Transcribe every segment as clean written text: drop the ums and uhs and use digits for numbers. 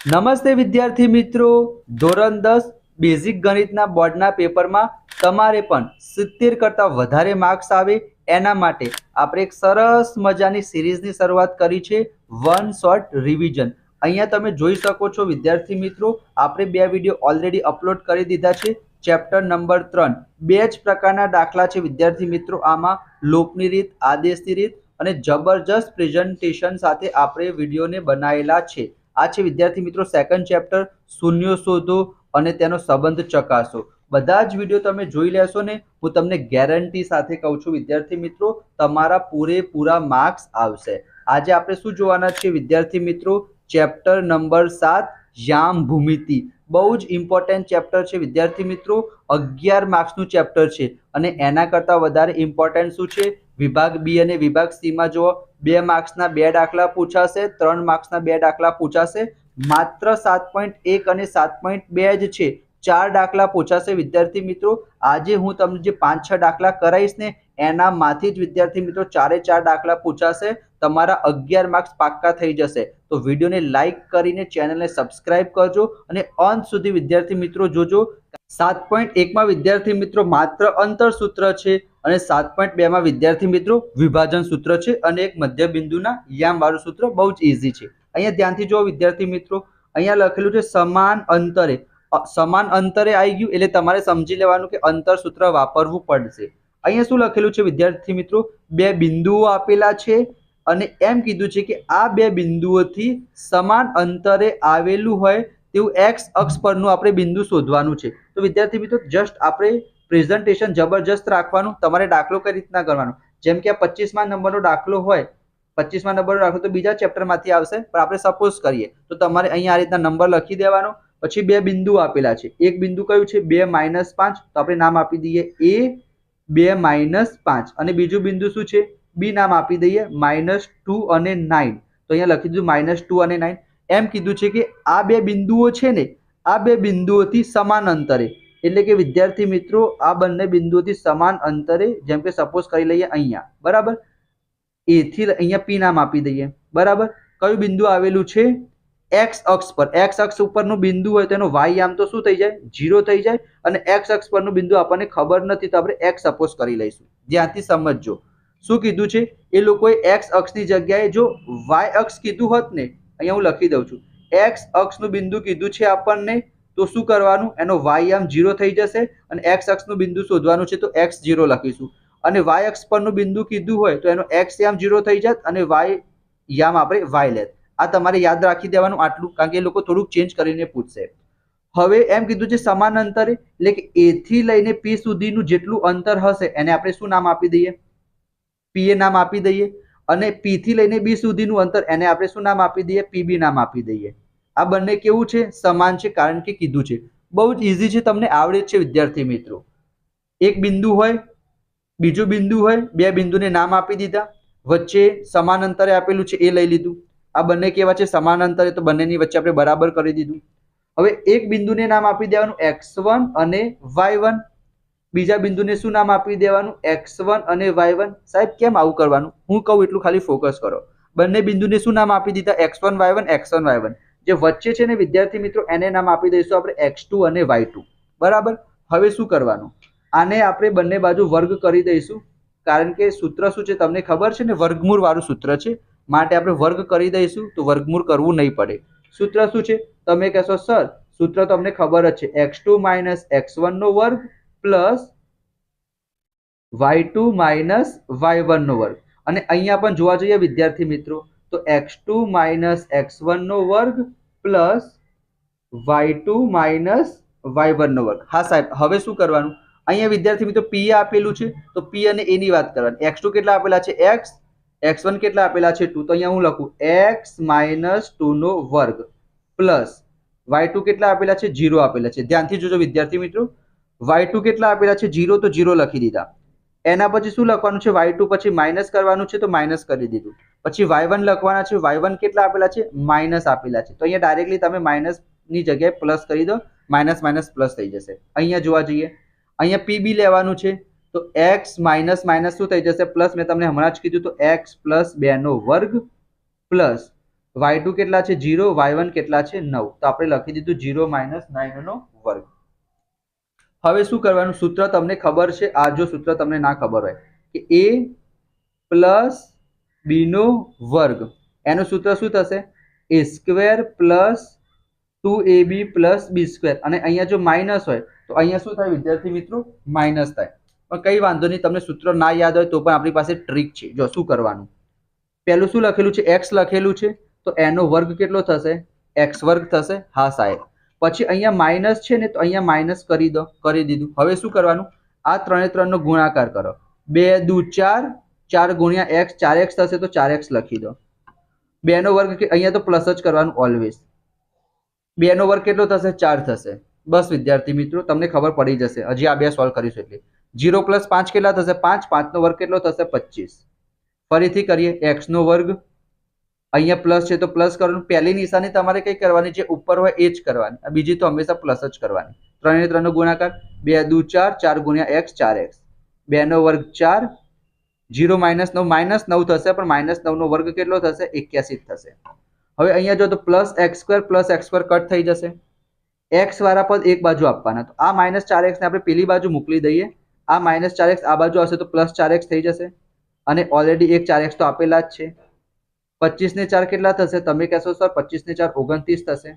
નમસ્તે વિદ્યાર્થી મિત્રો, ધોરણ 10 બેઝિક ગણિતના બોર્ડના પેપરમાં તમારે પણ 70 કરતાં વધારે માર્ક્સ આવે એના માટે આપણે એક સરસ મજાની સિરીઝની શરૂઆત કરી છે, વન શોર્ટ રિવિઝન. અહીંયા તમે જોઈ શકો છો વિદ્યાર્થી મિત્રો, આપણે 2 વિડીયો ઓલરેડી અપલોડ કરી દીધા છે. ચેપ્ટર નંબર 3 બે જ પ્રકારના દાખલા છે વિદ્યાર્થી મિત્રો. આમાં લોપની રીત, આદેશની રીત અને જબરજસ્ત પ્રેઝન્ટેશન સાથે આપણે વિડીયોને બનાવેલા છે. આ છે વિદ્યાર્થી મિત્રો સેકન્ડ ચેપ્ટર, શૂન્યો શોધો અને તેનો સંબંધ ચકાસો. બધા જ વિડીયો તમે જોઈ લેશો ને, હું તમને ગેરંટી સાથે કહું છું વિદ્યાર્થી મિત્રો, તમારા પૂરેપૂરા માર્ક્સ આવશે. આજે આપણે શું જોવાના છે વિદ્યાર્થી મિત્રો? ચેપ્ટર નંબર 7 યામ ભૂમિતિ. બહુ જ ઇમ્પોર્ટન્ટ ચેપ્ટર છે વિદ્યાર્થી મિત્રો. 11 માર્ક્સનું ચેપ્ટર છે અને એના કરતાં વધારે ઇમ્પોર્ટન્ટ શું છે? વિભાગ બી અને વિભાગ સી માં જુઓ, 2 માર્ક્સના 2 દાખલા પૂછાશે, 3 માર્ક્સના 2 દાખલા પૂછાશે. માત્ર 7.1 અને 7.2 જ છે. 4 દાખલા પૂછાશે વિદ્યાર્થી મિત્રો. આજે હું તમને જે 5-6 દાખલા કરાવીશ ને એનામાંથી જ વિદ્યાર્થી મિત્રો 4 દાખલા પૂછાશે. તમારા 11 માર્ક્સ પાક્કા થઈ જશે. તો વિડીયોને લાઈક કરીને ચેનલને સબસ્ક્રાઇબ કરજો અને અંત સુધી વિદ્યાર્થી મિત્રો જોજો. 7.1 માં વિદ્યાર્થી મિત્રો માત્ર અંતર સૂત્ર છે અને 7.2 માં વિદ્યાર્થી મિત્રો વિભાજન સૂત્ર છે અને એક મધ્ય બિંદુના યામ વાળું સૂત્ર. બહુ જ ઈઝી છે. અહીંયા ધ્યાનથી જો વિદ્યાર્થી મિત્રો, અહીંયા લખેલું છે સમાન અંતરે. સમાન અંતરે આવી ગયું એટલે તમારે સમજી લેવાનું કે અંતર સૂત્ર વાપરવું પડશે. અહીંયા શું લખેલું છે વિદ્યાર્થી મિત્રો? 2 બિંદુઓ આપેલા છે અને એમ કીધું છે કે આ 2 બિંદુઓથી સમાન અંતરે આવેલું હોય તેવું એક્સ અક્ષ પરનું આપણે બિંદુ શોધવાનું છે. તો વિદ્યાર્થી મિત્રો જસ્ટ આપણે પ્રેઝન્ટેશન જબરજસ્ત રાખવાનું. તમારે દાખલો કઈ રીતના કરવાનો? જેમ કે આ 25મા નંબરનો દાખલો હોય, 25મા નંબરનો દાખલો તો બીજા ચેપ્ટરમાંથી આવશે, પણ આપણે સપોઝ કરીએ તો તમારે અહીંયા આ રીતના નંબર લખી દેવાનો. પછી 2 બિંદુ આપેલા છે. એક બિંદુ કયું છે? 2 - 5. તો આપણે નામ આપી દઈએ A 2 - 5 અને બીજું બિંદુ શું છે? B નામ આપી દઈએ -2 અને 9. તો અહીંયા લખી દીધું -2 અને 9. એમ કીધું છે કે આ 2 બિંદુઓ છે ને, આ 2 બિંદુઓથી સમાન અંતરે, એટલે કે વિદ્યાર્થી મિત્રો આ બંને બિંદુઓથી સમાન અંતરે, જેમ કે સપોઝ કરી લઈએ અહીંયા, બરાબર, એ થી અહીંયા P નામ આપી દઈએ, બરાબર. કયું બિંદુ આવેલું છે? એક્સ અક્ષ પર. એક્સ અક્ષ ઉપરનું બિંદુ હોય તો એનો વાય યામ તો શું થઈ જાય? 0 થઈ જાય. અને એક્સ અક્ષ પરનું બિંદુ આપણને ખબર નથી તો આપણે એક્સ સપોઝ કરી લઈશું. ધ્યાનથી સમજજો શું કીધું છે. એ લોકોએ એક્સ અક્ષની જગ્યાએ જો વાય અક્ષ કીધું હોત ને, અહીંયા હું લખી દઉં છું, એક્સ અક્ષનું બિંદુ કીધું છે આપણને, તો શું કરવાનું? એનો વાય યામ 0 થઈ જશે અને એક્સ અક્ષનું બિંદુ શોધવાનું છે તો એક્સ 0 લખીશું. અને વાય અક્ષ પરનું બિંદુ કીધું હોય તો એનો એક્સ યામ 0 થઈ જાત અને વાય યામ આપણે વાય લેત. આ તમારે યાદ રાખી દેવાનું આટલું, કારણ કે એ લોકો થોડુંક ચેન્જ કરીને પૂછશે. હવે એમ કીધું છે સમાન અંતરે, એટલે કે એ થી લઈને પી સુધીનું જેટલું અંતર હશે એને આપણે શું નામ આપી દઈએ? પી એ નામ આપી દઈએ. અને પી થી લઈને બી સુધીનું અંતર એને આપણે શું નામ આપી દઈએ? પીબી નામ આપી દઈએ. આ બંને કેવું છે? સમાન છે, કારણ કે કીધું છે. બહુ જ ઈઝી છે, તમને આવડે છે વિદ્યાર્થી મિત્રો. એક બિંદુ હોય, બીજું બિંદુ હોય, 2 બિંદુને નામ આપી દીધા, વચ્ચે સમાન અંતરે આપેલું છે એ લઈ લીધું. આ બંને કેવા છે? સમાન અંતરે, તો બંનેની વચ્ચે આપણે બરાબર કરી દીધું. હવે એક બિંદુને નામ આપી દેવાનું x1 અને y1, બીજા બિંદુને શું નામ આપી દેવાનું? x1 અને y1. સાહેબ કેમ આવું કરવાનું? હું કહું એટલું ખાલી ફોકસ કરો. બંને બિંદુને શું નામ આપી દીધા? x1 y1 x1 y1. જે વચ્ચે છે ને વિદ્યાર્થી મિત્રો એને નામ આપી દઈશું આપણે x2 અને y2, બરાબર. હવે શું કરવાનું? આને આપણે બંને બાજુ વર્ગ કરી દઈશું, કારણ કે સૂત્ર શું છે તમને ખબર છે ને, વર્ગમૂળ વાળું સૂત્ર છે, માટે આપણે વર્ગ કરી દઈશું તો વર્ગમૂળ કરવું નહીં પડે. સૂત્ર શું છે? તમે કહેશો સર સૂત્ર તો અમને ખબર જ છે, x2 - x1 નો વર્ગ પ્લસ y2 - y1 નો વર્ગ. અને અહીંયા પણ જોવા જઈએ વિદ્યાર્થી મિત્રો તો x2 - x1 નો વર્ગ પ્લસ y2 - y1 નો વર્ગ. હા સાહેબ, હવે શું કરવાનું? અહીંયા વિદ્યાર્થી મિત્રો p આપેલું છે તો p અને a ની વાત કરવાની. x2 કેટલા આપેલા છે? x. x1 કેટલા આપેલા છે? 2. તો અહીંયા હું લખું x - 2 નો વર્ગ પ્લસ y2 કેટલા આપેલા છે? 0 આપેલા છે. ધ્યાનથી જોજો વિદ્યાર્થી મિત્રો, y2 કેટલા આપેલા છે? 0, તો 0 લખી દીધા. એના પછી શું લખવાનું છે? y2 પછી માઇનસ કરવાનું છે તો માઇનસ કરી દીધું. પછી y1 લખવાના છે. y1 કેટલા આપેલા છે? માઇનસ આપેલા છે. તો અહીંયા ડાયરેક્ટલી તમે માઇનસ ની જગ્યાએ પ્લસ કરી દો, માઇનસ માઇનસ પ્લસ થઈ જશે. અહીંયા જોવા જઈએ, અહીંયા પીબી લેવાનું છે તો x માઇનસ માઇનસ શું થઈ જશે? પ્લસ. મેં તમને હમણાં જ કીધું તો x + 2 નો વર્ગ પ્લસ y2 કેટલા છે 0, y1 કેટલા છે 9. તો આપણે લખી દીધું 0 - 9 નો વર્ગ. હવે શું કરવાનું, સૂત્ર તમને ખબર છે, આ જો સૂત્ર તમને ના ખબર હોય કે a પ્લસ b નો વર્ગ, એનું સૂત્ર શું થશે, a square plus 2ab plus b square, અને અહીંયા જો માઇનસ હોય તો અહીંયા શું થાય વિદ્યાર્થી મિત્રો, માઇનસ થાય. પણ કઈ વાંધો નહીં, તમને સૂત્ર ના યાદ હોય તો પણ આપણી પાસે ટ્રીક છે. જો શું કરવાનું, પહેલું શું લખેલું છે, x લખેલું છે, તો એનો વર્ગ કેટલો થશે, x વર્ગ થશે. હા સાહેબ. પછી અહીંયા માઇનસ છે ને, તો અહીંયા માઇનસ કરી દો, કરી દીધું. હવે શું કરવાનું, આ 3 3 નો ગુણાકાર કરો, 2 દુ 4, 4 ગુણ્યા x 4x થશે, તો 4x લખી દો. 2 નો વર્ગ અહીંયા તો પ્લસ જ કરવાનું ઓલવેઝ. 2 નો વર્ગ કેટલો થશે, 4 થશે. બસ વિદ્યાર્થી મિત્રો, તમને ખબર પડી જશે. હજી આ બે સોલ્વ કરીશું એટલે 0 + 5 કેટલા થશે, 5, 5 નો વર્ગ કેટલો થશે, 25. ફરીથી કરીએ, x નો વર્ગ, અહીંયા પ્લસ છે તો પ્લસ કરવાનું. પહેલી નિશાની તમારે કઈ કરવાની, જે ઉપર હોય એ જ કરવાની, બીજી તો હંમેશા પ્લસ જ કરવાની. 3 ને 3 નો ગુણાકાર, 2 દુ 4, 4 ગુણ્યા x 4x, 2 નો વર્ગ 4, 0 - 9 -9 થશે, પણ -9 નો વર્ગ કેટલો થશે, 81 થશે. હવે અહીંયા જો તો પ્લસ x2 કટ થઈ જશે, x વાળા પદ એક બાજુ આપવાના, તો આ -4x ને આપણે પેલી બાજુ મોકલી દઈએ, આ -4x આ બાજુ આવશે તો +4x થઈ જશે, અને ઓલરેડી એક 4x તો આપેલા જ છે. 25 ને 4 કેટલા થશે, તમે કહેશો સર 25 ને 4 29 થશે.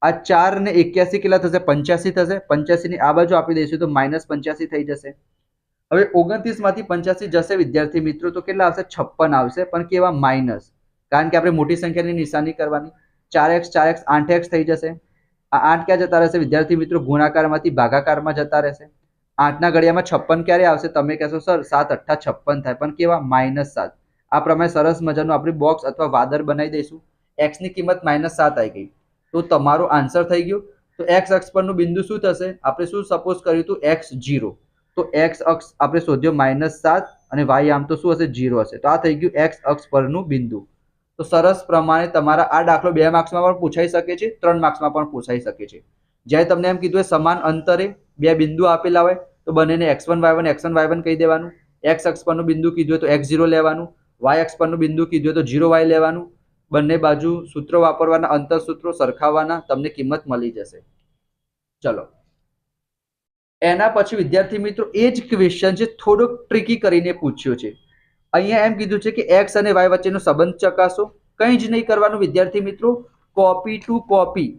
આ 4 ને 81 કેટલા થશે, 85 થશે. 85 ની આ બાજુ આપી દઈશું તો -85 થઈ જશે. હવે 29 માંથી 85 જશે વિદ્યાર્થી મિત્રો, તો કેટલા આવશે, 56 આવશે, પણ કેવા, માઇનસ, કારણ કે આપણે મોટી સંખ્યાની નિશાની કરવાની. 4x 8x થઈ જશે. આ 8 ક્યાં જતા રહેશે વિદ્યાર્થી મિત્રો, ગુણાકારમાંથી ભાગાકારમાં જતા રહેશે. 8 ના ઘડિયામાં 56 ક્યારે આવશે, તમે કહેશો સર 7 × 8 = 56 થાય, પણ કેવા, -7. આ પ્રમાણે સરસ મજાનું આપણે બોક્સ અથવા વાદળ બનાવી દઈશું. x ની કિંમત -7 આવી ગઈ, તો તમારો આન્સર થઈ ગયો. તો x અક્ષ પરનું બિંદુ શું થશે, આપણે શું સપોઝ કર્યું હતું, x0, તો x અક્ષ આપણે શોધ્યો -7, અને y આમ તો શું હશે, 0 હશે. તો આ થઈ ગયું x અક્ષ પરનું બિંદુ. તો સરસ પ્રમાણે તમારા આ દાખલો 2 માર્ક્સમાં પણ પૂછાઈ શકે છે, 3 માર્ક્સમાં પણ પૂછાઈ શકે છે. જ્યારે તમને એમ કીધું સમાન અંતરે બે બિંદુ આપેલા હોય તો બંનેને x1 y1 કહી દેવાનું. x અક્ષ પરનું બિંદુ કીધું હોય તો x0 લેવાનું, y અક્ષ પરનું બિંદુ કીધું હોય તો 0y લેવાનું. બંને બાજુ સૂત્રો વાપરવાના, અંતર સૂત્રો સરખાવવાના, તમને કિંમત મળી જશે. ચલો, એના પછી વિદ્યાર્થી મિત્રો એ જ ક્વેશ્ચન છે, થોડોક ટ્રિકી કરીને પૂછ્યો છે. અહીંયા એમ કીધું છે કે x અને y વચ્ચેનો સંબંધ ચકાસો. કંઈ જ નહીં કરવાનું વિદ્યાર્થી મિત્રો, કોપી ટુ કોપી.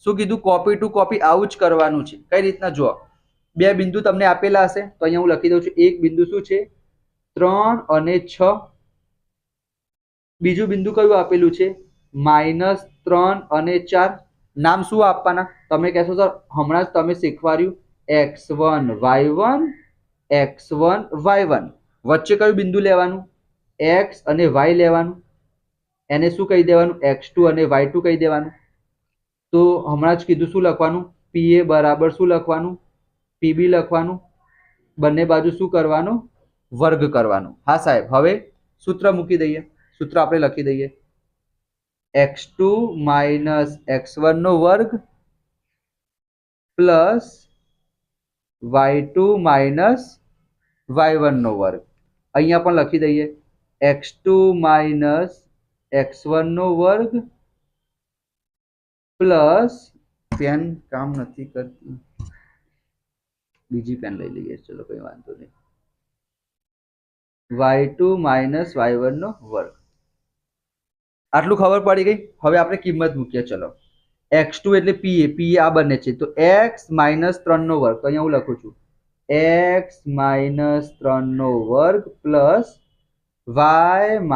શું કીધું, કોપી ટુ કોપી, આવું જ કરવાનું છે. કઈ રીતના, જુઓ, બે બિંદુ તમને આપેલા હશે, તો અહીંયા હું લખી દઉં છું. એક બિંદુ શું છે, 3 અને 6. બીજું બિંદુ કયું આપેલું છે, -3 અને 4. નામ શું આપવાના, તમે કહેશો સર હમણાં જ તમે શીખવાડ્યું, x1 y1 x1 y1. વચ્ચે કયું બિંદુ લેવાનું, x અને y લેવાનું, એને શું કહી દેવાનું, x2 અને y2 કહી દેવાનું. તો હમણાં જ કીધું, શું લખવાનું, pa બરાબર શું લખવાનું, pb લખવાનું, બંને બાજુ શું કરવાનું, વર્ગ કરવાનું. હા સાહેબ. હવે સૂત્ર મૂકી દઈએ, સૂત્ર આપણે લખી દઈએ, x2 - x1 નો વર્ગ પ્લસ y2 - y1 નો વર્ગ. અહીંયા પણ લખી દઈએ, x2 - x1 નો વર્ગ પ્લસ, પેન કામ નથી કરતી, બીજી પેન લઈ લઈએ, ચલો કઈ વાંધો નહીં, y2 - y1 નો વર્ગ. આટલું ખબર પડી ગઈ. હવે આપણે કિંમત મૂકીએ. ચલો, x2 એટલે pa આ બંને છે, તો x - 3 નો વર્ગ, તો અહીંયા હું લખું છું x - 3 નો વર્ગ પ્લસ y -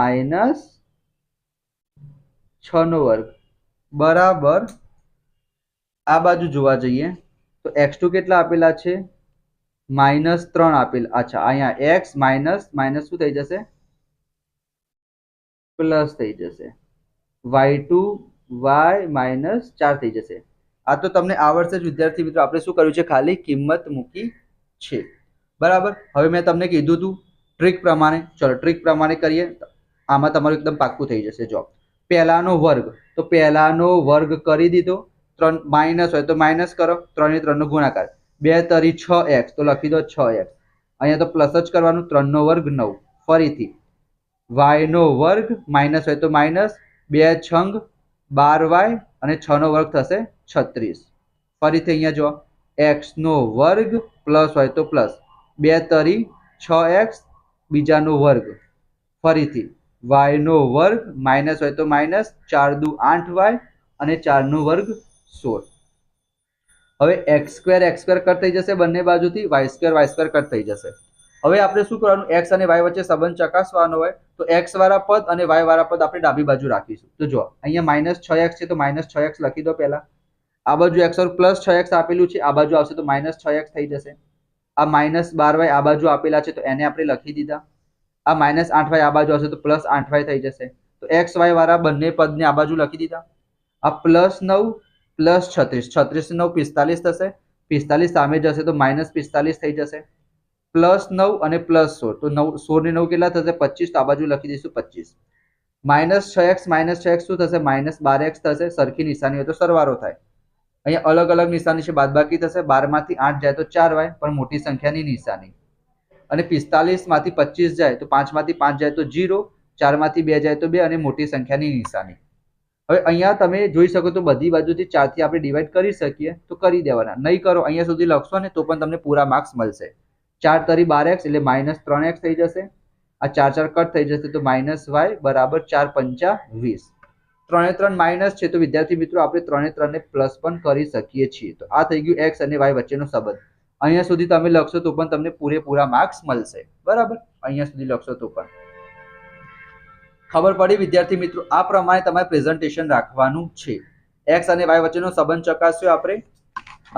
6 નો વર્ગ બરાબર. આ બાજુ જોવા જઈએ તો x2 કેટલા આપેલા છે, -3 આપેલા. અચ્છા, અહીંયા x માઇનસ શું થઈ જશે, પ્લસ થઈ જશે, y2 y -4 થઈ જશે. આ તો તમને આવડશે જ વિદ્યાર્થી મિત્રો. આપણે શું કર્યું છે, ખાલી કિંમત મૂકી છે, બરાબર. હવે મેં તમને કીધું હતું ટ્રીક પ્રમાણે, ચલો ટ્રીક પ્રમાણે કરીએ. આમાં તમારું એકદમ પાક્કું થઈ જશે. જો પહેલાનો વર્ગ, તો પહેલાનો વર્ગ કરી દીધો, 3 માઇનસ હોય તો માઇનસ કરો, 3 ને 3 નો ગુણાકાર, 2 તરી 6x, તો લખી દો 6x. અહીંયા તો પ્લસ જ કરવાનું, 3 નો વર્ગ 9. ફરીથી y નો વર્ગ, માઇનસ હોય તો માઇનસ, 2 છંગ 12y અને 6 નો વર્ગ થશે 36. ફરીથી અહીંયા જો x નો વર્ગ પ્લસ હોય તો પ્લસ 2 તરી 6x બીજાનો વર્ગ, ફરીથી y નો વર્ગ માઇનસ હોય તો માઇનસ 4 દુ 8y અને 4 નો વર્ગ 16. હવે x² કટ થઈ જશે બંને બાજુથી, y² કટ થઈ જશે. હવે આપણે શું કરવાનું, x અને y વચ્ચે સંબંધ ચકાસવાનો હોય તો x વાળા પદ અને y વાળા પદ આપણે ડાબી બાજુ રાખીશું. તો જો અહીંયા -6x છે તો -6x લખી દો પહેલા. આ બાજુ x और +6x આપેલું છે, આ બાજુ આવશે તો -6x થઈ જશે. આ -12y આ બાજુ આપેલા છે તો એને આપણે લખી દીધા. આ -8y આ બાજુ આવશે તો +8y થઈ જશે. તો x y વાળા બંને પદને આ બાજુ લખી દીધા. આ +9 +36, 36 9 45 થશે. 45 સામે જશે તો -45 થઈ જશે. +9 અને +16 તો 16 ને 9 કેટલા થશે 25, તો આ બાજુ લખી દઈશું 25. -6x શું થશે -12x થશે. સરખી નિશાની હોય તો સરવાળો થાય. અહીંયા અલગ અલગ નિશાની છે, બાદબાકી થશે. 12 માંથી 8 જાય તો 4y, પણ મોટી સંખ્યાની નિશાની. અને 45 માંથી 25 જાય તો 5 માંથી 5 જાય તો 0, 4 માંથી 2 જાય તો 2 અને મોટી સંખ્યાની નિશાની. હવે અહીંયા તમે જોઈ શકો તો બધી બાજુથી 4 થી આપણે ડિવાઈડ કરી શકીએ તો કરી દેવાના. નહીં કરો અહીંયા સુધી લખશો ને તો પણ તમને પૂરા માર્ક્સ મળશે. 4 તરી 12x એટલે -3x થઈ જશે. આ 4 4 કટ થઈ જશે તો -y બરાબર 4 પંચા 20. 3 3 માઇનસ છે તો વિદ્યાર્થી મિત્રો આપણે 3 3 ને પ્લસ પણ કરી શકીએ છીએ. તો આ થઈ ગયું x અને y વચ્ચેનો સંબંધ. અહીંયા સુધી તમે લખશો તો પણ તમને પૂરેપૂરા માર્ક્સ મળશે. બરાબર, અહીંયા સુધી લખશો તો પણ ખબર પડી વિદ્યાર્થી મિત્રો. આ પ્રમાણે તમારે પ્રેઝન્ટેશન રાખવાનું છે. x અને y વચ્ચેનો સંબંધ ચકાસ્યો આપણે,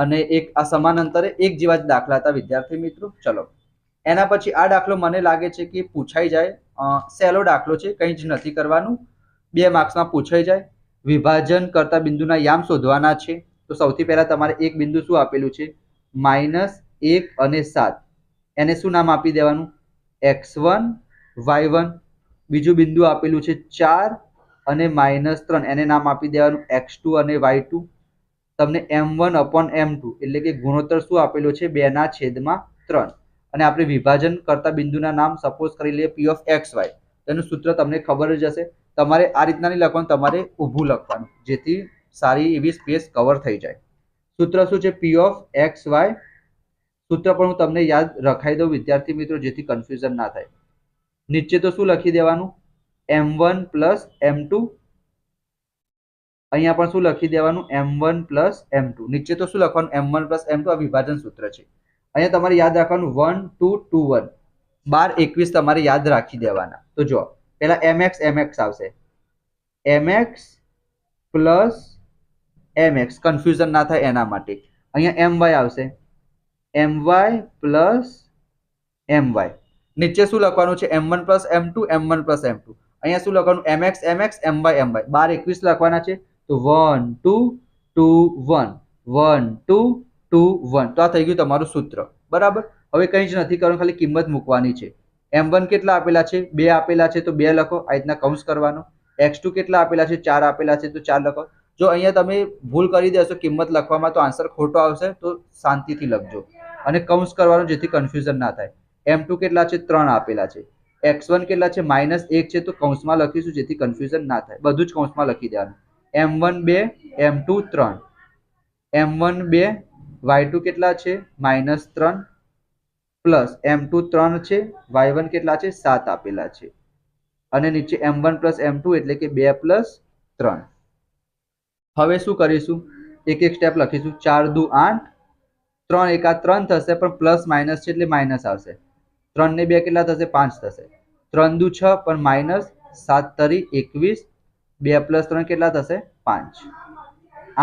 અને એક આ સમાન અંતરે એક જેવા જ દાખલા હતા વિદ્યાર્થી મિત્રો. ચલો એના પછી આ દાખલો મને લાગે છે કે પૂછાઈ જાય. સહેલો દાખલો છે, કંઈ જ નથી કરવાનું, 2 માર્ક્સમાં પૂછાઈ જાય. વિભાજન કરતા બિંદુના યામ શોધવાના છે. તો સૌથી પહેલા તમારે એક બિંદુ શું આપેલું છે -1 અને 7, એને શું નામ આપી દેવાનું x1 y1. બીજું બિંદુ આપેલું છે 4 અને -3, એને નામ આપી દેવાનું x2 અને y2. તમને m1/m2 એટલે કે ગુણોત્તર શું આપેલો છે 2/3. અને આપણે વિભાજન કરતા બિંદુના નામ સપોઝ કરી લઈએ p of xy. તેનું સૂત્ર તમને ખબર જ હશે. તમારે આ રીતના નહીં લખવાનું, તમારે ઊભું લખવાનું જેથી સારી એવી સ્પેસ કવર થઈ જાય. સૂત્ર શું છે p of xy. સૂત્ર પણ હું તમને યાદ રખાઈ દઉં વિદ્યાર્થી મિત્રો જેથી કન્ફ્યુઝન ના થાય. નીચે તો શું લખી દેવાનું m1 + m2. અહીંયા પણ શું લખી દેવાનું m1 + m2. નીચે તો શું લખવાનું m1 + m2. આ વિભાજન સૂત્ર છે. અહીંયા તમારે યાદ રાખવાનું 1 2 2 1, 12 21 તમારે યાદ રાખી દેવાના. તો જો પહેલા mx આવશે, mx + mx, કન્ફ્યુઝન ના થાય એના માટે. અહીંયા my આવશે, my + my. નીચે શું લખવાનું છે m1 + m2, m1 + m2. અહીંયા શું લખવાનું mx my 12 21 લખવાના છે. તો 1 2 2 1, 1 2 2 1. તો આ થઈ ગયું તમારું સૂત્ર. બરાબર, હવે કંઈ જ નથી કરવાનું, ખાલી કિંમત મૂકવાની છે. m1 કેટલા આપેલા છે 2 આપેલા છે તો 2 લખો, આ રીતના કૌંસ કરવાનો. x2 કેટલા આપેલા છે 4 આપેલા છે તો 4 લખો. જો અહીંયા તમે ભૂલ કરી દેશો કિંમત લખવામાં તો આન્સર ખોટો આવશે, તો શાંતિથી લખજો અને કૌંસ કરવાનું જેથી કન્ફ્યુઝન ના થાય. m2 કેટલા છે 3 આપેલા છે. x1 કેટલા છે -1 છે તો કૌંસમાં લખીશું જેથી કન્ફ્યુઝન ના થાય. બધું જ કૌંસમાં લખી દેવાનું. m1 2 m2 3, m1 2 y2 કેટલા છે -3 પ્લસ m2 3 છે, y1 કેટલા છે 7 આપેલા છે. અને નીચે m1 + m2 એટલે કે 2 + 3. હવે શું કરીશું એક એક સ્ટેપ લખીશું. 4 દુ 8, 3 એકા 3 થશે પણ પ્લસ માઇનસ છે એટલે માઇનસ આવશે. 3 ને 2 કેટલા થશે 5 થશે. 3 દુ 6 પણ માઇનસ, 7 તરી 21, 2 + 3 કેટલા થશે 5.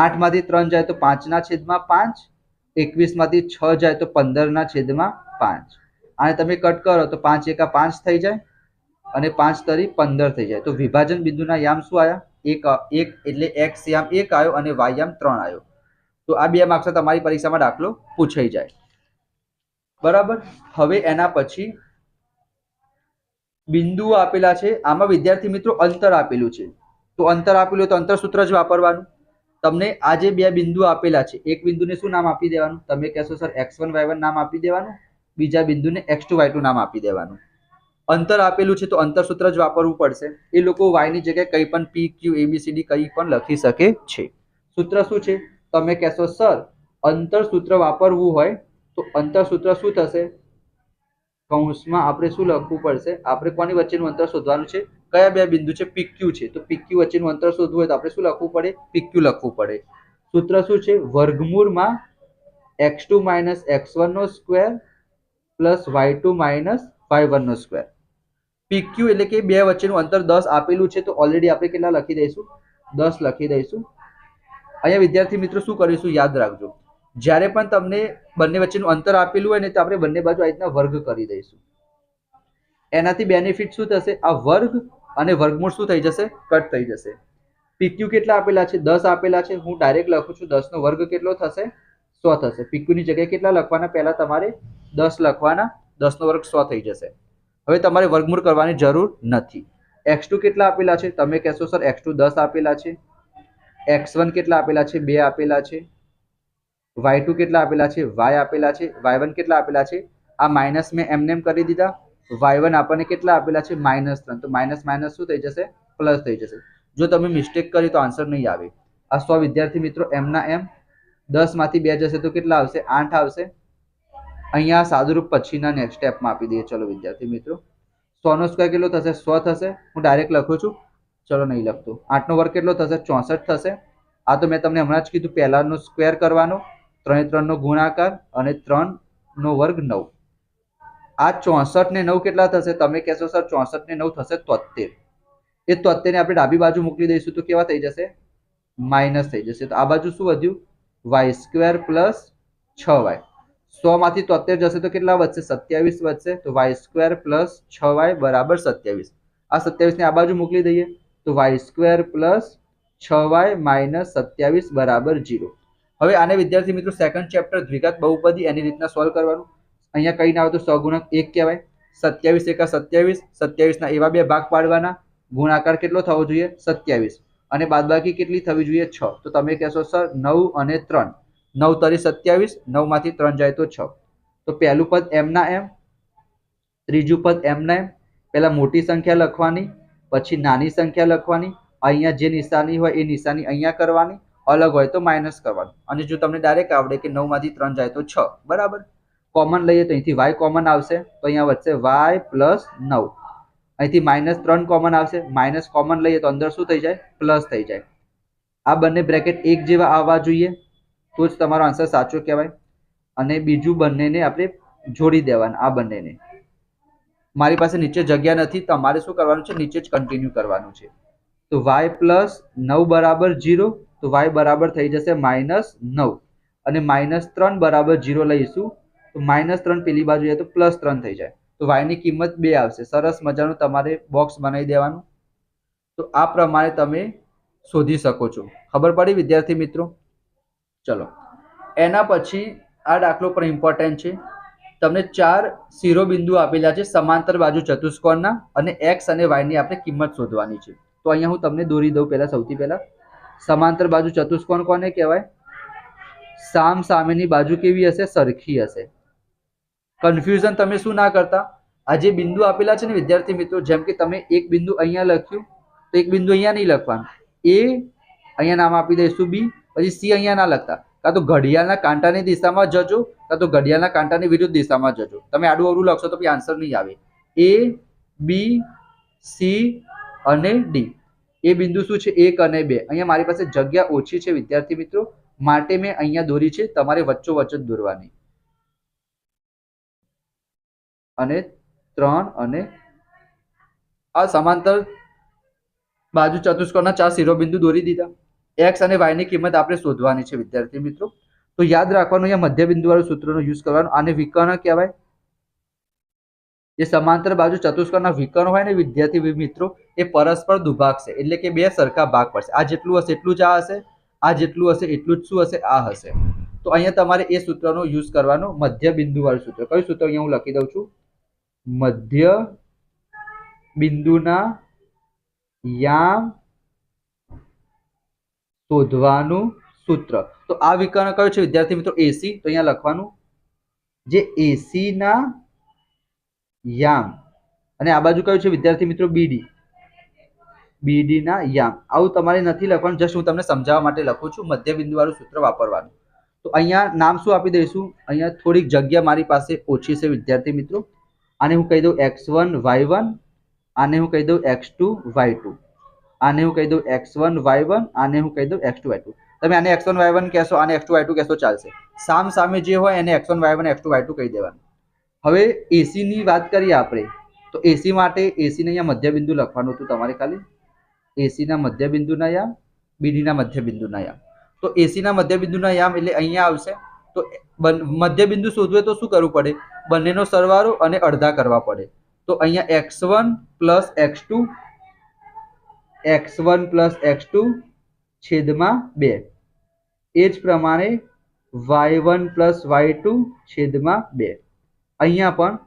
8 માંથી 3 જાય તો 5/5, 21 માંથી 6 જાય તો 15/5. આને તમે કટ કરો તો 5 એકા 5 થઈ જાય અને 5 તરી 15 થઈ જાય. તો વિભાજન બિંદુના યામ શું આવ્યા 1 એટલે x યામ 1 આવ્યો અને y યામ 3 આવ્યો. તો આ 2 માર્ક્સ તમારી પરીક્ષામાં દાખલો પૂછાઈ જાય. બરાબર, હવે એના પછી બિંદુઓ આપેલા છે. આમાં વિદ્યાર્થી મિત્રો અંતર આપેલું છે, તો અંતર આપેલું તો અંતર સૂત્ર જ વાપરવાનું. તમને આ જે 2 બિંદુ આપેલા છે, એક બિંદુને શું નામ આપી દેવાનું, તમે કહેશો સર x1 y1 નામ આપી દેવાનું, બીજા બિંદુને x2 y2 નામ આપી દેવાનું. અંતર આપેલું છે તો અંતર સૂત્ર જ વાપરવું પડશે. એ લોકો y ની જગ્યાએ કંઈ પણ p q abcd કંઈ પણ લખી શકે છે. સૂત્ર શું છે? તમે કહેશો સર અંતર સૂત્ર વાપરવું હોય તો અંતર સૂત્ર શું થશે? કૌંસમાં આપણે શું લખવું પડશે? આપણે કોની વચ્ચેનું અંતર શોધવાનું છે? કયા બે બિંદુ છે? pq છે તો pq વચ્ચેનું અંતર શોધવું હોય તો આપણે શું લખવું પડે? pq લખવું પડે. સૂત્ર શું છે? વર્ગમૂળમાં x2 - x1 નો સ્ક્વેર પ્લસ y2 - y1 નો સ્ક્વેર. pq એટલે કે બે વચ્ચેનું અંતર 10 આપેલું છે તો ઓલરેડી આપણે કેટલા લખી દઈશું? 10 લખી દઈશું. અહીંયા વિદ્યાર્થી મિત્રો શું કરીશું? યાદ રાખજો, જ્યારે પણ તમને બંને વચ્ચેનું અંતર આપેલું હોય ને તો આપણે બંને બાજુ આ રીતના વર્ગ કરી દઈશું. એનાથી બેનિફિટ શું થશે? આ વર્ગ અને વર્ગમૂળ શું થઈ જશે? કટ થઈ જશે. pq કેટલા આપેલા છે? 10 આપેલા છે. હું ડાયરેક્ટ લખું છું 10 નો વર્ગ કેટલો થશે? 100 થશે. pq ની જગ્યાએ કેટલા લખવાના? પહેલા તમારે 10 લખવાના, 10 નો વર્ગ 100 થઈ જશે. હવે તમારે વર્ગમૂળ કરવાની જરૂર નથી. x2 કેટલા આપેલા છે? તમે કહેશો સર x2 10 આપેલા છે. x1 કેટલા આપેલા છે? 2 આપેલા છે. y2 કેટલા આપેલા છે? y આપેલા છે. y1 કેટલા આપેલા છે? આ માઇનસ મેં એમને એમ કરી દીધા. y1 આપણને કેટલા આપેલા છે? -3. તો માઇનસ માઇનસ શું થઈ જશે? પ્લસ થઈ જશે. જો તમે મિસ્ટેક કરી તો આન્સર નહીં આવે. આ 100 વિદ્યાર્થી મિત્રો એમના એમ 10 માંથી 2 જશે તો કેટલા આવશે? 8 આવશે. અહીંયા સાદુરૂપ પછીના નેક્સ્ટ સ્ટેપમાં આપી દઈએ. ચલો વિદ્યાર્થી મિત્રો, 100 નો સ્ક્વેર કેટલો થશે? 100 થશે. હું ડાયરેક્ટ લખું છું, ચલો નહીં લખતો. 8 નો વર્ગ કેટલો થશે? 64 થશે. આ તો મેં તમને હમણાં જ કીધું, પહેલાનો સ્ક્વેર કરવાનો, 3 3 નો ગુણાકાર અને 3 નો વર્ગ 9. આ 64 ને 9 કેટલા થશે? તમે કહેશો સર 64 ને 9 થશે 73. એ 73 ને આપણે ડાબી બાજુ મોકલી દઈશું તો કેવા થઈ જશે? માઇનસ થઈ જશે. તો આ બાજુ શું વધ્યું? y² plus 6y. 100 માંથી 73 જશે તો કેટલા વધશે? 27 વધશે. તો y² પ્લસ 6y બરાબર 27. આ 27 ને આ બાજુ મોકલી દઈએ તો y² પ્લસ 6y માઇનસ 27 બરાબર 0. હવે આને વિદ્યાર્થી મિત્રો સેકન્ડ ચેપ્ટર દ્વિઘાત બહુપદી એની રીતના સોલ્વ કરવાનું. અહીંયા કઈ ના આવે તો સહગુણક 1 કહેવાય. 27 એકા 27, 27 ના એવા બે ભાગ પાડવાના, ગુણાકાર કેટલો થવો જોઈએ? 27 અને બાદબાકી કેટલી થવી જોઈએ? 6. તો તમે કહેશો સર 9 અને 3, 9 તરી 27, 9 માંથી 3 જાય તો 6. તો પહેલું પદ એમ ના એમ, ત્રીજું પદ એમ ના એમ. પહેલા મોટી સંખ્યા લખવાની, પછી નાની સંખ્યા લખવાની. અહીંયા જે નિશાની હોય એ નિશાની અહીંયા કરવાની, અલગ હોય તો માઇનસ કરવાનું. અને જો તમને ડાયરેક્ટ આવડે કે 9 માંથી 3 જાય તો 6, બરાબર. કોમન લઈએ તો અહીંથી y કોમન આવશે તો અહીંયા વધશે y પ્લસ 9. અહીંથી -3 કોમન આવશે, માઇનસ કોમન લઈએ તો અંદર શું થઈ જાય? પ્લસ થઈ જાય. આ બંને બ્રેકેટ એક જેવા આવવા જોઈએ તો જ તમારો આન્સર સાચો કહેવાય. અને બીજું બંનેને આપણે જોડી દેવાના, આ બંનેને. મારી પાસે નીચે જગ્યા નથી, તમારે શું કરવાનું છે? નીચે જ કન્ટિન્યુ કરવાનું છે. તો y પ્લસ 9 બરાબર 0, તો y બરાબર થઈ જશે -9 અને -3 બરાબર 0 લઈશું તો -3 પેલી બાજુ જાય તો +3 થઈ જાય. તો y ની કિંમત 2 આવશે. સરસ મજાનું તમારે બોક્સ બનાવી દેવાનું. તો આ પ્રમાણે તમે શોધી શકો છો. ખબર પડી વિદ્યાર્થી મિત્રો? ચલો એના પછી આ દાખલો પણ ઇમ્પોર્ટન્ટ છે. તમને 4 શિરોબિંદુ આપેલા છે સમાંતર બાજુ ચતુષ્કોણના અને x અને y ની આપણે કિંમત શોધવાની છે. તો અહીંયા હું તમને દોરી દઉં. પહેલા સૌથી પહેલા સમાંતર બાજુ ચતુષ્કોણ કોને કહેવાય? સામ સામેની બાજુ કેવી હશે? સરખી હશે. કન્ફ્યુઝન તમે શું ના કરતા, આ જે બિંદુ આપેલા છે ને વિદ્યાર્થી મિત્રો, જેમ કે તમે એક બિંદુ અહીંયા લખ્યું તો એક બિંદુ અહીંયા નહીં લખવાનું. a અહીંયા નામ આપી દઈશું, b, પછી c અહીંયા ના લખતા. કાં તો ઘડિયાળના કાંટાની દિશામાં જજો, કાં તો ઘડિયાળના કાંટાની વિરુદ્ધ દિશામાં જજો. તમે આડું અવળું લખશો તો પછી આન્સર નહીં આવે. a, b, c અને d. એ બિંદુ શું છે? 1 અને 2. અહીંયા મારી પાસે જગ્યા ઓછી છે વિદ્યાર્થી મિત્રો, માટે મેં અહીંયા દોરી છે. તમારે વચ્ચોવચ્ચ જ દોરવાની. અને 3 અને આ સમાંતર બાજુ ચતુષ્કોણના 4 શિરોબિંદુ દોરી દીધા. x અને y ની કિંમત આપણે શોધવાની છે વિદ્યાર્થી મિત્રો. તો યાદ રાખવાનું, અહીંયા મધ્યબિંદુ વાળું સૂત્રનો યુઝ કરવાનો. આને વિકર્ણ કહેવાય. જે સમાંતર બાજુ ચતુષ્કોણના વિકર્ણ હોય ને વિદ્યાર્થી મિત્રો, એ પરસ્પર દુભાગ છે, એટલે કે બે સરખા ભાગ પડશે. આ જેટલું હશે એટલું જ આ હશે, આ જેટલું હશે એટલું જ શું હશે? આ હશે. તો અહીંયા તમારે એ સૂત્રનો યુઝ કરવાનો, મધ્યબિંદુ વાળું સૂત્ર. કયું સૂત્ર અહીંયા હું લખી દઉં છું? મધ્ય બિંદુના યામ શોધવાનું સૂત્ર. તો આ વિકર્ણ કયો છે વિદ્યાર્થી મિત્રો? એસી. તો અહીંયા લખવાનું જે એસી ના યામ અને આ બાજુ કયું છે વિદ્યાર્થી મિત્રો? બીડી. બીડી ના યામ. આવું તમારે નથી લખવાનું, જસ્ટ હું તમને સમજાવવા માટે લખું છું. મધ્ય બિંદુ વાળું સૂત્ર વાપરવાનું. તો અહીંયા નામ શું આપી દઈશું? અહીંયા થોડીક જગ્યા મારી પાસે ઓછી છે વિદ્યાર્થી મિત્રો. આને હું કહી દઉં x1 y1, આને હું કહી દઉં x2 y2, આને હું કહી દઉં x1 y1, આને હું કહી દઉં x2 y2. તમે આને x1 y1 કહેશો, આને x2 y2 કહેશો, ચાલશે. સામ સામે જે હોય એને x1 y1 x2 y2 કહી દેવાનું. હવે એસી ની વાત કરીએ આપણે, તો એસી માટે એસી ને અહીંયા મધ્ય બિંદુ લખવાનું હતું તમારે ખાલી. એસી ના મધ્ય બિંદુના યામ, બીડી ના મધ્ય બિંદુના યામ. તો એસી ના મધ્ય બિંદુના યામ એટલે અહીંયા આવશે. તો મધ્ય બિંદુ શોધવું તો શું કરવું પડે? બંનેનો સરવાળો અને અડધા કરવા પડે. તો અહીંયા x1 plus x2, x1 plus x2 છેદમાં 2. એ જ પ્રમાણે y1 પ્લસ y2 છેદમાં 2. અહીંયા પણ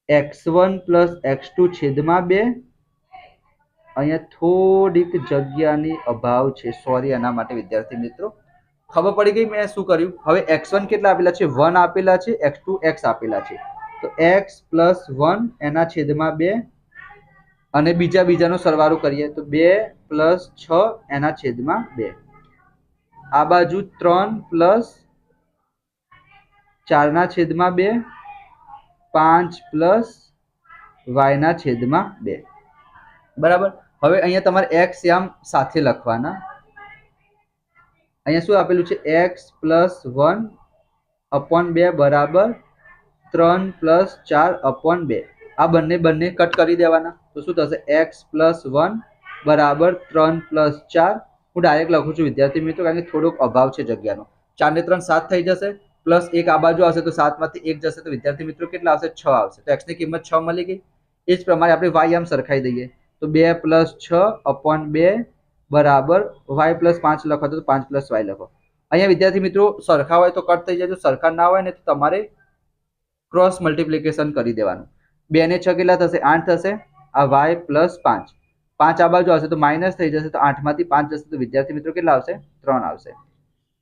x1 પ્લસ x2 છેદમાં 2. અહીંયા થોડીક જગ્યાની અભાવ છે, સોરી એના માટે વિદ્યાર્થી મિત્રો. ખબર પડી ગઈ મેં શું કર્યું? હવે x1 કેટલા આપેલા છે? 1 આપેલા છે, x2 x આપેલા છે. તો x પ્લસ 1 એના છેદમાં 2 અને બીજાનો સરવાળો કરીએ તો 2 પ્લસ 6 એના છેદમાં 2. આ બાજુ 3 પ્લસ 4 ના છેદમાં 2, 5 પ્લસ y ના છેદમાં 2. બરાબર. હવે અહીંયા તમારે x યામ સાથે લખવાના. અહીંયા શું આપેલું છે? x પ્લસ 1 અપોન 2 બરાબર 3 પ્લસ 4 અપોન 2. આ બંને કટ કરી દેવાના. તો શું થશે? x પ્લસ 1 બરાબર 3 પ્લસ 4. હું ડાયરેક્ટ લખું છું વિદ્યાર્થી મિત્રો, કારણ કે થોડોક અભાવ છે જગ્યાનો. 4 ને 3 7 થઈ જશે, પ્લસ 1 આ બાજુ આવશે તો 7 માંથી 1 જશે તો વિદ્યાર્થી મિત્રો કેટલા આવશે? 6 આવશે. તો x ની કિંમત 6 મળી ગઈ. એ જ પ્રમાણે આપણે y યામ સરખાઈ દઈએ. તો 2 પ્લસ 6 અપોન 2 બરાબર y પ્લસ 5 લખો તો 5 પ્લસ y લખો. અહીંયા વિદ્યાર્થી મિત્રો સરખા હોય તો કટ થઈ જાય, જો સરખા ના હોય ને તો તમારે ક્રોસ મલ્ટિપ્લિકેશન કરી દેવાનું. 2 ને 6 કેટલા થશે? 8 થશે. આ y પ્લસ 5, 5 આ બાજુ આવશે તો માઇનસ થઈ જશે, તો 8 માંથી 5 જશે તો વિદ્યાર્થી મિત્રો કેટલા આવશે? 3 આવશે.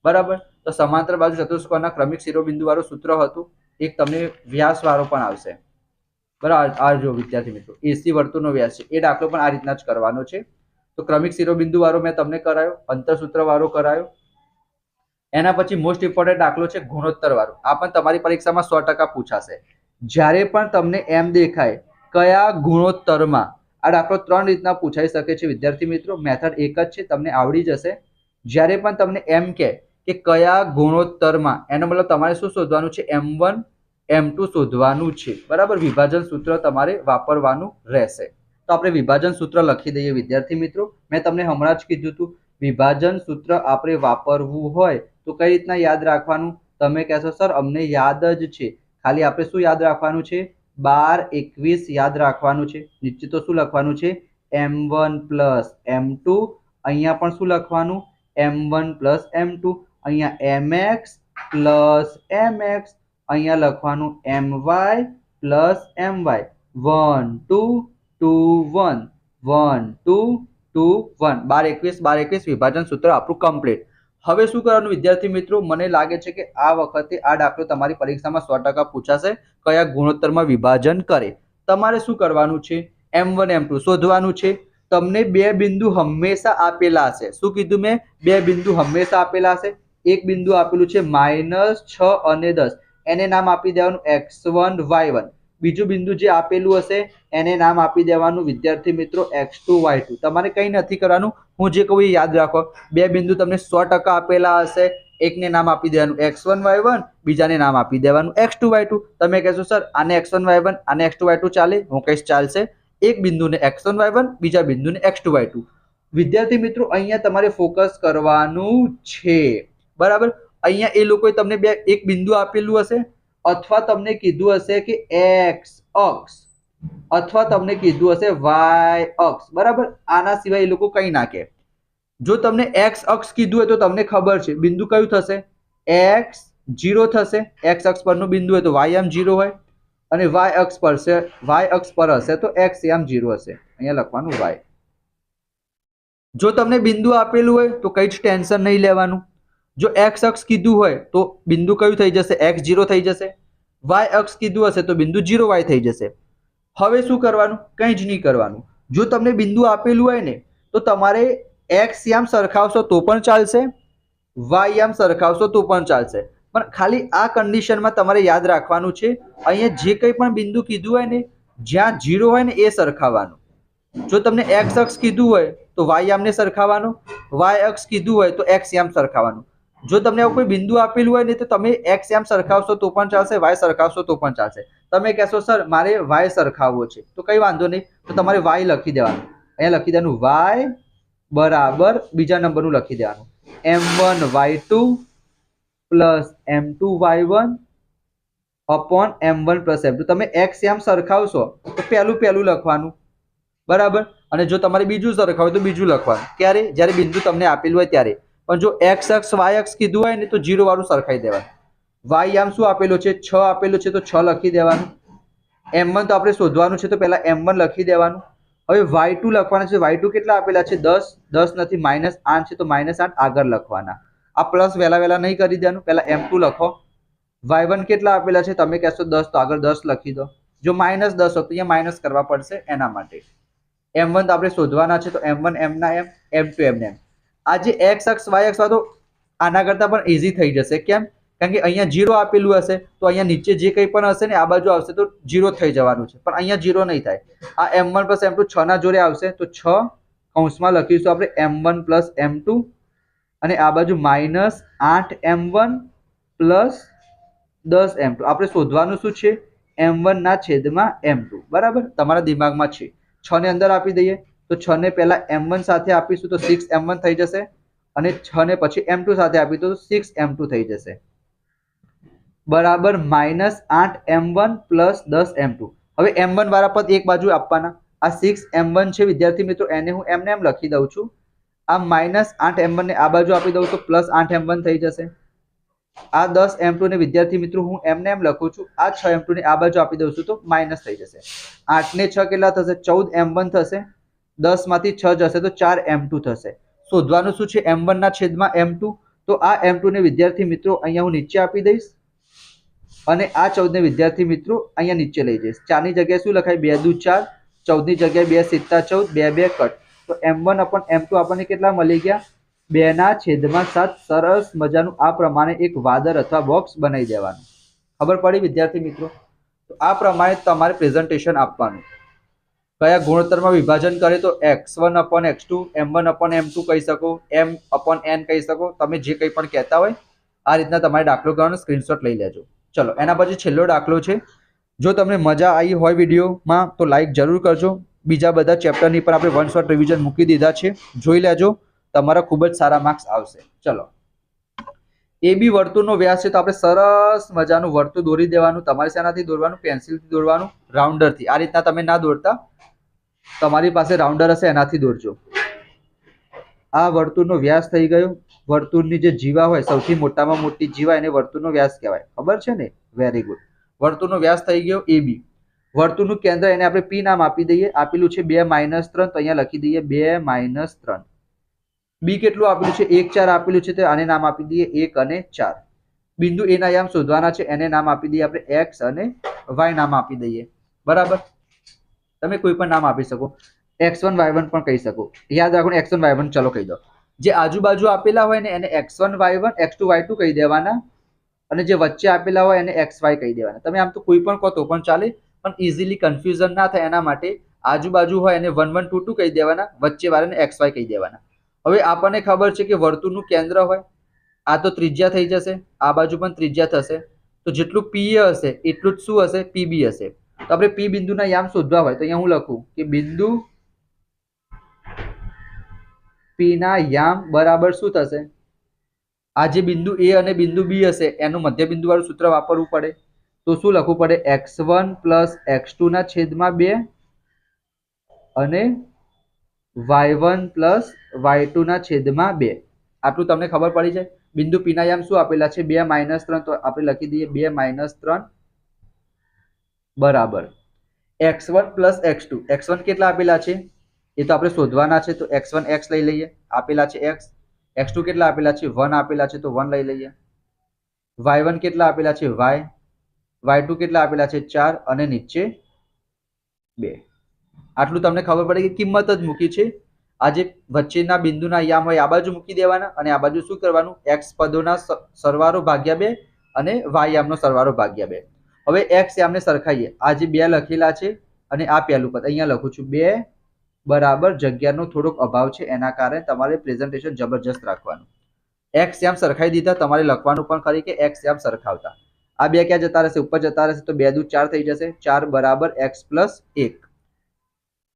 બરાબર. તો સમાંતર બાજુ ચતુષ્કોણના ક્રમિક શિરોબિંદુ વાળું સૂત્ર હતું. એક તમને વ્યાસ વાળો પણ આવશે. બરાબર. આ જો વિદ્યાર્થી મિત્રો એસી વર્તુળનો વ્યાસ છે, એ દાખલો પણ આ રીતના જ કરવાનો છે. તો ક્રમિક શિરોબિંદુ વાળો મેં તમને કરાયો, અંતરસૂત્ર વાળો કરાયો. એના પછી મોસ્ટ ઇમ્પોર્ટન્ટ દાખલો છે ગુણોત્તર વાળો. આ પણ તમારી પરીક્ષામાં 100% પૂછાશે. જ્યારે પણ તમને એમ દેખાય કયા ગુણોત્તરમાં, આ દાખલો 3 રીતના પૂછાઈ શકે છે વિદ્યાર્થી મિત્રો. મેથડ એક જ છે, તમને આવડી જશે. જ્યારે પણ તમને એમ કે કયા ગુણોત્તરમાં, એનો મતલબ તમારે શું શોધવાનું છે? m1 m2 શોધવાનું છે. બરાબર. વિભાજન સૂત્ર તમારે વાપરવાનું રહેશે. તો આપણે વિભાજન સૂત્ર લખી દઈએ વિદ્યાર્થી મિત્રો. મેં તમને હમણાં જ કીધું હતું, વિભાજન સૂત્ર આપણે વાપરવું હોય તો કઈ રીતના યાદ રાખવાનું? તમે કહેશો સર અમને યાદ જ છે, ખાલી આપણે શું યાદ રાખવાનું છે? 12 21 યાદ રાખવાનું છે. નીચે તો શું લખવાનું છે? m1 plus m2. અહીંયા પણ શું લખવાનું? m1 plus m2. અહીંયા mx પ્લસ mx. અહીંયા લખવાનું my પ્લસ my. 1 2 2 1 1 2 2 1. 12 21 12 21 વિભાજન સૂત્ર આપણું કમ્પ્લીટ. હવે શું કરવાનું વિદ્યાર્થી મિત્રો? મને લાગે છે કે આ વખતે આ દાખલો તમારી પરીક્ષામાં 100% પૂછાશે. કયા ગુણોત્તરમાં વિભાજન કરે. તમારે શું કરવાનું છે? m1 m2 શોધવાનું છે. તમને 2 બિંદુ હંમેશા આપેલા હશે. શું કીધું મેં? 2 બિંદુ હંમેશા આપેલા હશે. એક બિંદુ આપેલું છે -6 અને 10, એને નામ આપી દેવાનું x1 y1. બીજું બિંદુ જે આપેલું હશે એને નામ આપી દેવાનું વિદ્યાર્થી મિત્રો x2 y2. તમારે કંઈ નથી કરવાનું, હું જે કહું એ યાદ રાખો. 2 બિંદુ તમને 100% આપેલા હશે, એકને નામ આપી દેવાનું x1 y1, બીજાને નામ આપી દેવાનું x2 y2. તમે કહેશો સર આને x1 y1 આને x2 y2 ચાલે? હું કહીશ ચાલશે. એક બિંદુને x1 y1, બીજા બિંદુને x2 y2. વિદ્યાર્થી મિત્રો અહીંયા તમારે ફોકસ કરવાનું છે. બરાબર. અહીંયા એ લોકોએ તમને એક બિંદુ આપેલું હશે, અથવા તમને કીધું હશે કે x અક્ષ, અથવા તમને કીધું હશે y અક્ષ. બરાબર. આના સિવાય એ લોકો કંઈ ના કહે. જો તમને x અક્ષ કીધું હોય તો તમને ખબર છે બિંદુ કયું થશે? x 0 થશે. x અક્ષ પરનું બિંદુ હોય તો y આમ 0 હોય, અને y અક્ષ પર હશે તો x આમ 0 હશે. અહીંયા લખવાનું y. જો તમને બિંદુ આપેલું હોય તો કઈ જ ટેન્શન નહીં લેવાનું. જો x અક્ષ કીધું હોય તો બિંદુ કયું થઈ જશે? x 0 થઈ જશે. y અક્ષ કીધું હશે તો બિંદુ 0 y થઈ જશે. હવે શું કરવાનું? કંઈ જ નહીં કરવાનું. જો તમને બિંદુ આપેલું હોય ને તો તમારે એક્સ યામ સરખાવશો તો પણ ચાલશે, વાય યામ સરખાવશો તો પણ ચાલશે, પણ ખાલી આ કન્ડિશનમાં તમારે યાદ રાખવાનું છે અહીંયા જે કંઈ પણ બિંદુ કીધું હોય ને જ્યાં 0 હોય ને એ સરખાવવાનું. જો તમને એક્સ અક્ષ કીધું હોય તો વાય યામને સરખાવવાનું, વાય અક્ષ કીધું હોય તો એક્સ યામ સરખાવવાનું. જો તમને કોઈ બિંદુ આપેલું હોય ને તો તમે એક્સ યામ સરખાવશો તો પણ ચાલશે, વાય સરખાવશો તો પણ ચાલશે. તમે કહેશો સર મારે વાય સરખાવવો છે તો કઈ વાંધો નહીં, તો તમારે વાય લખી દેવાનું. અહીંયા લખી દેવાનું વાય બરાબર બીજા નંબરનું લખી દેવાનું m1 y2 plus m2 y1 upon m1 plus m2. તમે એક્સ યામ સરખાવશો તો પહેલું લખવાનું, બરાબર. અને જો તમારે બીજું સરખાવું તો બીજું લખવાનું. ક્યારે? જ્યારે બિંદુ તમને આપેલું હોય ત્યારે. પણ જો એક્સ અક્ષ વાય અક્ષ કીધું હોય ને તો 0 વાળું સરખાઈ દેવાનું. વાય યામ શું આપેલું છે? 6 આપેલું છે તો 6 લખી દેવાનું. m1 તો આપણે શોધવાનું છે તો પહેલા m1 લખી દેવાનું. હવે y2 લખવાના છે. y2 કેટલા આપેલા છે? 10. 10 નથી, -8 છે તો -8 આગળ લખવાના. આ પ્લસ વહેલા નહીં કરી દેવાનું, પહેલા m2 લખો. y1 કેટલા આપેલા છે? તમે કહેશો 10 તો આગળ 10 લખી દો. જો -10 હોય તો અહીંયા માઇનસ કરવા પડશે એના માટે. m1 તો આપણે શોધવાના છે તો m1 m ના m, m2 m ના m. આ જે x અક્ષ y અક્ષ તો આના કરતાં પણ ઇઝી થઈ જશે. કેમ? કારણ કે અહીંયા 0 આપેલું હશે તો અહીંયા નીચે જે કંઈ પણ હશે ને આ બાજુ આવશે તો 0 થઈ જવાનું છે, પણ અહીંયા 0 નહીં થાય. આ m1 પ્લસ m2 6 ના જોડે આવશે તો 6 કૌંસમાં લખીશું આપણે m1 પ્લસ m2 અને આ બાજુ -8m1 પ્લસ 10m2. આપણે શોધવાનું શું છે? m1 ના છેદમાં m2. બરાબર, તમારા દિમાગમાં છે. 6 ને અંદર આપી દઈએ તો 6 ને પહેલા m1 સાથે આપીશું તો 6m1 થઈ જશે અને 6 ને પછી m2 સાથે આપી તો 6m2 થઈ જશે. બરાબર -8m1 પ્લસ 10m2. હવે m1 વાળા પદ એક બાજુ આપવાના. આ 6m1 છે વિદ્યાર્થી મિત્રો, એને હું એમને એમ લખી દઉં છું. આ -8m1 ને આ બાજુ આપી દઉં તો +8m1 થઈ જશે. આ 10m2 ને વિદ્યાર્થી મિત્રો હું એમને એમ લખું છું. આ 6m2 ને આ બાજુ આપી દઉં છું તો માઇનસ થઈ જશે. 8 ને 6 કેટલા થશે? 14m1 થશે. 10 માંથી 6 જશે તો 4m2 થશે. શોધવાનું શું છે? m1 ના છેદમાં m2. તો આ m2 ને વિદ્યાર્થી મિત્રો અહીંયા હું નીચે આપી દઈશ અને આ 14 ને વિદ્યાર્થી મિત્રો અહીંયા નીચે લઈ જઈશ. 4 ની જગ્યાએ શું લખાય? 2 દુ 4. 14 ની જગ્યાએ 2 સિત્તા 14, 2 કટ. તો m1 અપોન m2 આપણને કેટલા મળી ગયા? 2 ના છેદમાં 7. સરસ મજાનું આ પ્રમાણે એક વાદળ અથવા બોક્સ બનાવી દેવાનું. ખબર પડી વિદ્યાર્થી મિત્રો? તો આ પ્રમાણે તમારે પ્રેઝન્ટેશન આપવાનું. કયા ગુણોત્તરમાં વિભાજન કરે તો x1 upon x2, m1 upon m2 કહી શકો, m અપોન n કહી શકો. તમે જે કંઈ પણ કહેતા હોય આ રીતના તમારે દાખલો કરવાનો, સ્ક્રીનશોટ લઈ લેજો. ચલો એના પછી છેલ્લો દાખલો છે. જો તમને મજા આવી હોય વિડીયોમાં તો લાઈક જરૂર કરજો. બીજા બધા ચેપ્ટરની પર આપણે 1 શોર્ટ રિવિઝન મૂકી દીધા છે, જોઈ લેજો. તમારા ખૂબ જ સારા માર્ક્સ આવશે. ચલો, AB વર્તુળનો વ્યાસ છે તો આપણે સરસ મજાનું વર્તુળ દોરી દેવાનું. તમારે શેનાથી દોરવાનું? પેન્સિલથી દોરવાનું, રાઉન્ડરથી. આ રીતના તમે ના દોરતા, તમારી પાસે રાઉન્ડર હશે એનાથી દોરજો. આ વર્તુળનો વ્યાસ થઈ ગયો. વર્તુળની જે જીવા હોય સૌથી મોટામાં મોટી જીવા એને વર્તુળનો વ્યાસ કહેવાય. ખબર છે ને? Very good. વર્તુળનો વ્યાસ થઈ ગયો AB. વર્તુળનું કેન્દ્ર એને આપણે P નામ આપી દઈએ. આપેલું છે 2 - 3 તો અહીંયા લખી દઈએ 2 - 3. B કેટલું આપેલું છે? 1 4 આપેલું છે તો આને નામ આપી દઈએ 1 અને 4. બિંદુ A ના યામ શોધવાના છે, એને નામ આપી દઈએ આપણે x અને y નામ આપી દઈએ. બરાબર, તમે કોઈ પણ નામ આપી શકો. x1 y1 પણ કહી શકો. યાદ રાખો x1 y1. ચલો કહી દો. જે આજુબાજુ આપેલા હોય ને એને x1 y1, x2 y2 કહી દેવાના અને જે વચ્ચે આપેલા હોય એને xy કહી દેવાના. તમે આમ તો કોઈ પણ કહો તો પણ ચાલે, પણ ઇઝીલી કન્ફ્યુઝન ના થાય એના માટે આજુબાજુ હોય એને 1 1 2 2 કહી દેવાના, વચ્ચે વાળાને xy કહી દેવાના. હવે આપણને ખબર છે કે વર્તુળનું કેન્દ્ર હોય, આ તો ત્રિજ્યા થઈ જશે, આ બાજુ પણ ત્રિજ્યા થશે. તો જેટલું PA હશે એટલું જ શું હશે? PB હશે. તો આપણે P બિંદુના યામ શોધવા હોય તો અહીંયા હું લખું કે બિંદુ P ના યામ બરાબર શું થશે? આ જે બિંદુ A અને બિંદુ B હશે એનું મધ્યબિંદુ વાળું સૂત્ર વાપરવું પડે. તો શું લખવું પડે? x1 પ્લસ x2 ના છેદમાં 2 અને y1 પ્લસ y2 ના છેદમાં 2. આટલું તમને ખબર પડી જાય. બિંદુ P ના યામ શું આપેલા છે? 2 - 3 તો આપણે લખી દઈએ 2 - 3 બરાબર x1 પ્લસ x2. x1 કેટલા આપેલા છે એ તો આપણે શોધવાના છે, તો x1 x લઈ લઈએ, આપેલા છે x. x2 કેટલા આપેલા છે? 1 આપેલા છે તો 1 લઈ લઈએ. y1 કેટલા આપેલા છે? y. y2 કેટલા આપેલા છે? 4 અને નીચે 2. આટલું તમને ખબર પડે કે કિંમત જ મૂકી છે. આ જે વચ્ચેના બિંદુના યામ હોય આ બાજુ મૂકી દેવાના અને આ બાજુ શું કરવાનું, એક્સ પદોના સરવાળો ભાગ્યા 2 અને વાય યામનો સરવાળો ભાગ્યા 2. હવે એક્સ યામને સરખાઈએ. આ જે 2 લખેલા છે અને આ પહેલું પદ અહીંયા લખું છું 2 બરાબર જગ્યાનો થોડોક અભાવ છે એના કારણે તમારે પ્રેઝન્ટેશન જબરજસ્ત રાખવાનું. એક્સ યામ સરખાઈ દીધા, તમારે લખવાનું પણ ખરી કે એક્સ યામ સરખાવતા. આ 2 ક્યાં જતા રહેશે, ઉપર જતા રહેશે, તો 2 દુ 4 થઈ જશે. 4 બરાબર એક્સ પ્લસ 1.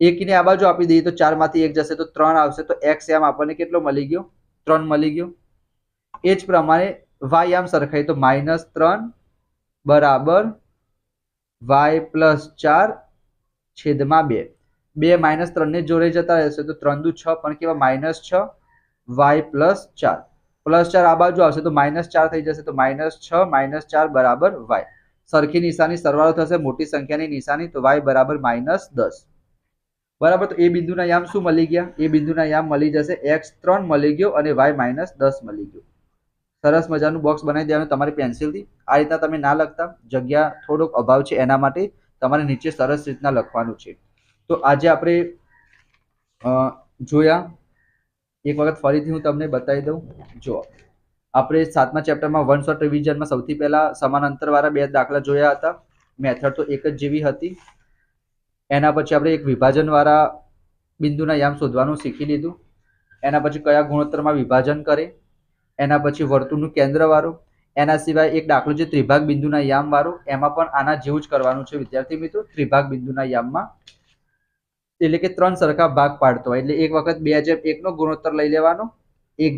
1 ને આ બાજુ આપી દઈએ તો 4 માંથી 1 જશે તો 3 આવશે. તો એક્સ યામ આપણને કેટલો મળી ગયો, 3 મળી ગયો. એ જ પ્રમાણે વાય યામ સરખાઈ તો -3 બરાબર વાય પ્લસ 4 છેદમાં 2. 2 -3 ને જોડે જતા રહેશે તો 3 દુ 6 પણ કેવા -6 વાય પ્લસ 4 પ્લસ 4 આ બાજુ આવશે તો -4 થઈ જશે. તો -6 -4 બરાબર વાય. સરખી નિશાની સરવાળો થશે, મોટી સંખ્યાની નિશાની, તો વાય બરાબર -10. બરાબર. તો એ બિંદુના યામ શું મળી ગયા, એ બિંદુના યામ મળી જશે x3 મળી ગયો અને y -10 મળી ગયો. સરસ મજાનું બોક્સ બનાવી દેવાનું તમારી પેન્સિલથી. આ રીતના તમે ના લખતા, જગ્યા થોડોક અભાવ છે એના માટે તમારે નીચે સરસ રીતના લખવાનું છે. તો આજે આપણે જોયા, એક વખત ફરીથી હું તમને બતાવી દઉં. જો આપણે 7મા ચેપ્ટરમાં વન શોટ રિવિઝનમાં સૌથી પહેલા સમાન અંતરવાળા 2 દાખલા જોયા હતા. મેથડ તો એક જ જેવી હતી. એના પછી આપણે એક વિભાજનવાળા બિંદુના યામ શોધવાનું શીખી લીધું. એના પછી કયા ગુણોત્તરમાં વિભાજન કરે, એના પછી વર્તુળનું કેન્દ્રવાળું. એના સિવાય એક દાખલો છે ત્રિભાગ બિંદુના યામ વાળો, એમાં પણ આના જેવું જ કરવાનું છે વિદ્યાર્થી મિત્રો. ત્રિભાગ બિંદુના યામમાં એટલે કે 3 સરખા ભાગ પાડતો હોય એટલે એક વખત 2:1 નો ગુણોત્તર લઈ લેવાનો, એક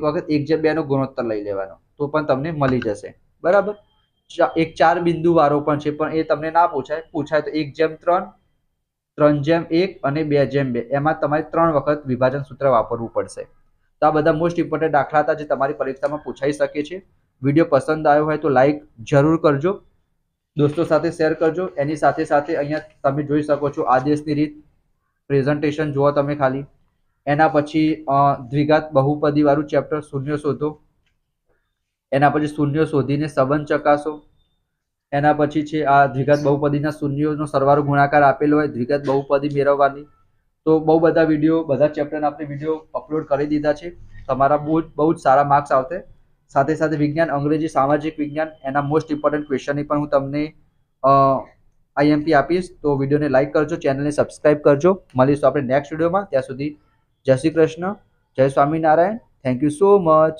વખત 1:2 નો ગુણોત્તર લઈ લેવાનો, તો પણ તમને મળી જશે. બરાબર. એક 4 બિંદુ વાળો પણ છે, પણ એ તમને ના પૂછાય તો 1:3, 3:1 અને 2:2 એમાં તમારે 3 વખત વિભાજન સૂત્ર વાપરવું પડશે. તો આ બધા મોસ્ટ ઇમ્પોર્ટન્ટ દાખલા હતા જે તમારી પરીક્ષામાં પૂછાઈ શકે છે. વિડીયો પસંદ આવ્યો હોય તો લાઈક જરૂર કરજો, દોસ્તો સાથે શેર કરજો. એની સાથે સાથે અહીંયા તમે જોઈ શકો છો આદેશની રીત, પ્રેઝન્ટેશન જુઓ તમે ખાલી. એના પછી દ્વિઘાત બહુપદી વાળું ચેપ્ટર શૂન્ય શોધો. એના પછી શૂન્ય શોધીને સંબંધ ચકાસો. એના પછી છે આ દ્વિઘાત બહુપદીના શૂન્યોનો સરવાળો ગુણાકાર આપેલો હોય દ્વિઘાત બહુપદી મેળવવાની. તો બહુ બધા વિડીયો, બધા ચેપ્ટરના આપણે વિડીયો અપલોડ કરી દીધા છે. તમારા બહુ જ સારા માર્ક્સ આવશે. સાથે સાથે વિજ્ઞાન, અંગ્રેજી, સામાજિક વિજ્ઞાન એના મોસ્ટ ઇમ્પોર્ટન્ટ ક્વેશ્ચનની પણ હું તમને IMP આપીશ. તો વિડીયોને લાઈક કરજો, ચેનલને સબસ્ક્રાઈબ કરજો. મળીશું આપણે નેક્સ્ટ વિડીયોમાં. ત્યાં સુધી જય શ્રી કૃષ્ણ, જય Swaminarayan. Thank you so much.